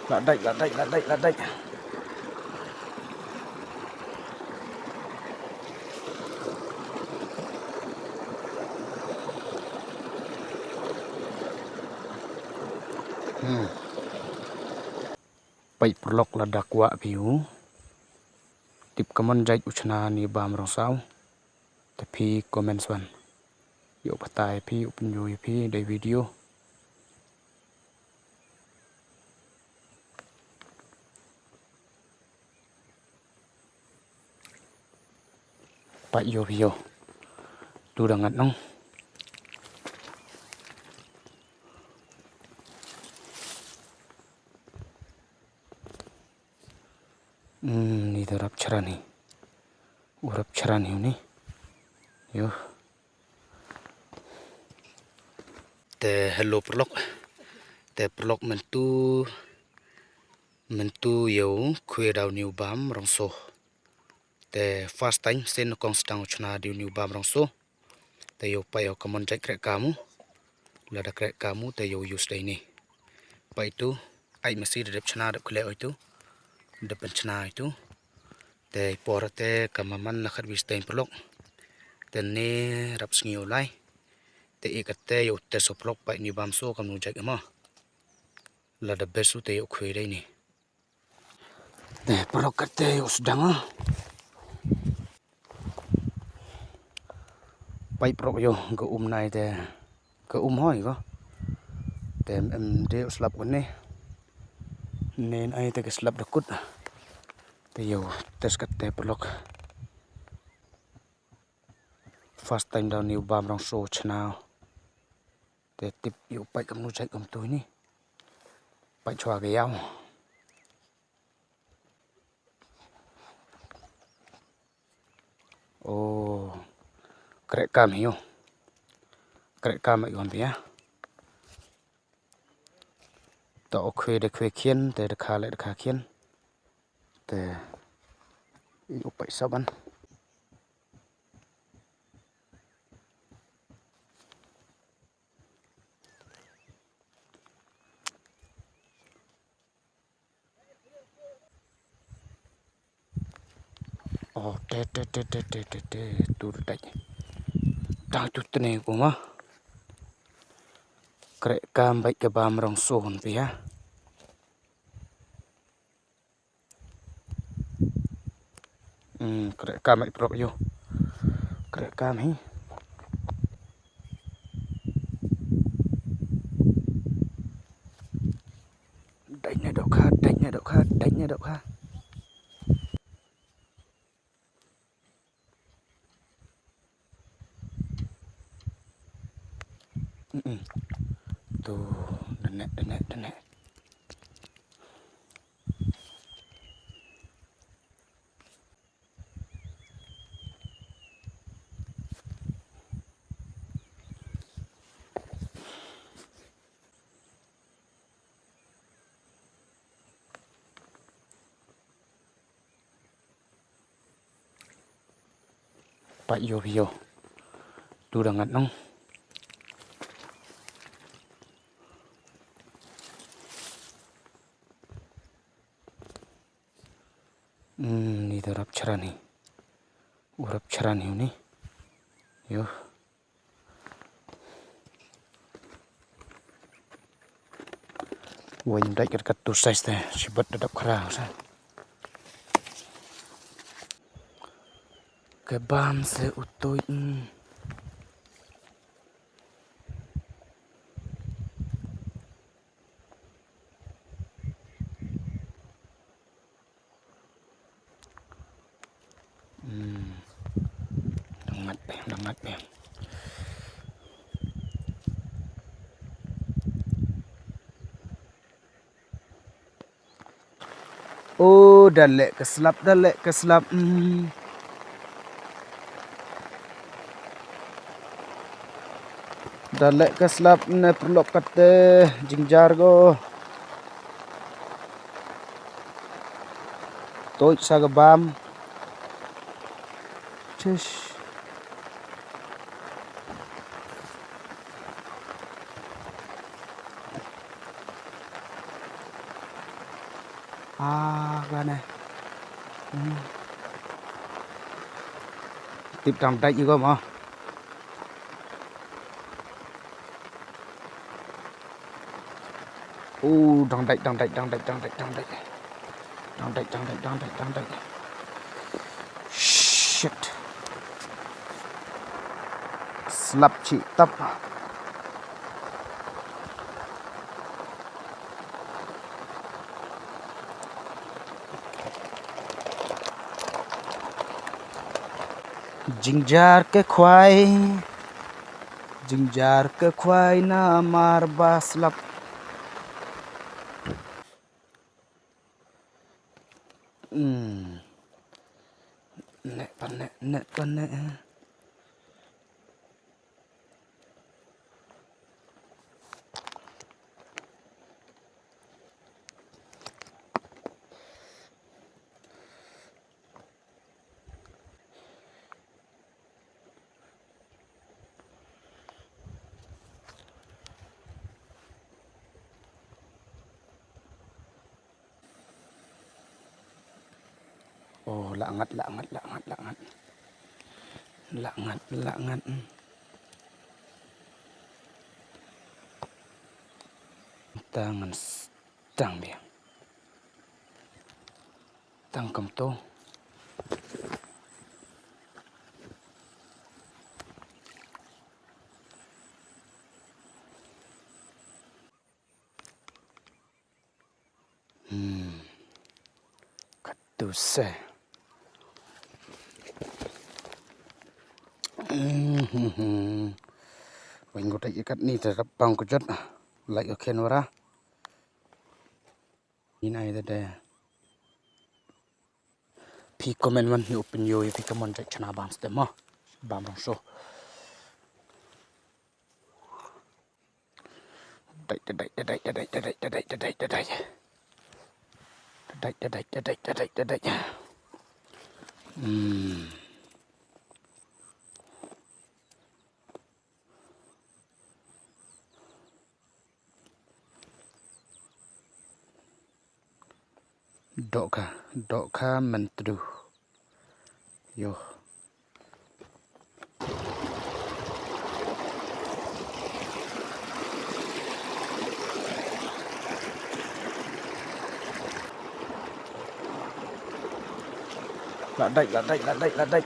Lát đạch. Pai perlok ladak wa view. Tip kaman jai uchna ni bam rong sao. Tapi comment swan. Yuk patai pi upinjui pi dari video. Pak yo. Tu dah ngat nong. Ni terap cerani. Urap cerani ni. Yo. Te hello perlok. Te perlok mentu yo khwai dau niu bam rong so. Te first time sen kong stang uchna diu niu bam rong so. Te yo pa yo kamon jai krek kamu. Lada krek kamu te yo use day ni. Pa itu ai masih dep chana dep kle itu. Depan chana itu. Te pora te kamaman nakhat wis tay perlok. Te ne rap sngiu lai. Te ikat te yo te so perlok pa niu bam so kam nu jai ama. Lada besu te yo khwai day ni. Te perlok kat te yo sedang ah. Pai perlok yo ke nai te ke hoi ko. Te de slap ko ne. Nen ai te ke slap dakut. Te yo tes kat te perlok. First time down niu bam rong so channel. Te tip yo pai kam nu jai kam tu ni. Pai chua ke yao. Oh, krek cam hiyo. Krek cam ai gon pia. Ta khwai de khwai khien te de kha le de kha khien. Te yo pai saban. Oh, te tu dai. Tang tu tene ko ma. Krek cam bai ke bam rong so hon pia. Krek cam ai prok yo. Krek cam hi. Đánh này đậu khát. Tu denek. Pak yo. Tu dah ngat nong. Ni terap cerani. Urap cerani ni. Yo. Wajib dai kat tu size te. Sibat dadap kera sa. Ke bam se utoi. Đang ngắt bèm. Oh, dalek keselap. Dalek keselap ne perlok kate jingjar go. Toi sa ke bam. Cish. Cái này tiếp trong tay chứ có mà trong đây shit slap chị tấp Jinjar ke khwai na mar ba slap nek pa nek lạ ngắt tangan tang biang tang cầm tô catu se mình có thể cắt ni thì rất bằng cái chất lại ở khen vào ra như này đây phi comment man hiểu pin yo phi comment chạy chana bam stem mà bam rong so đây độ kha mình từ yo là đây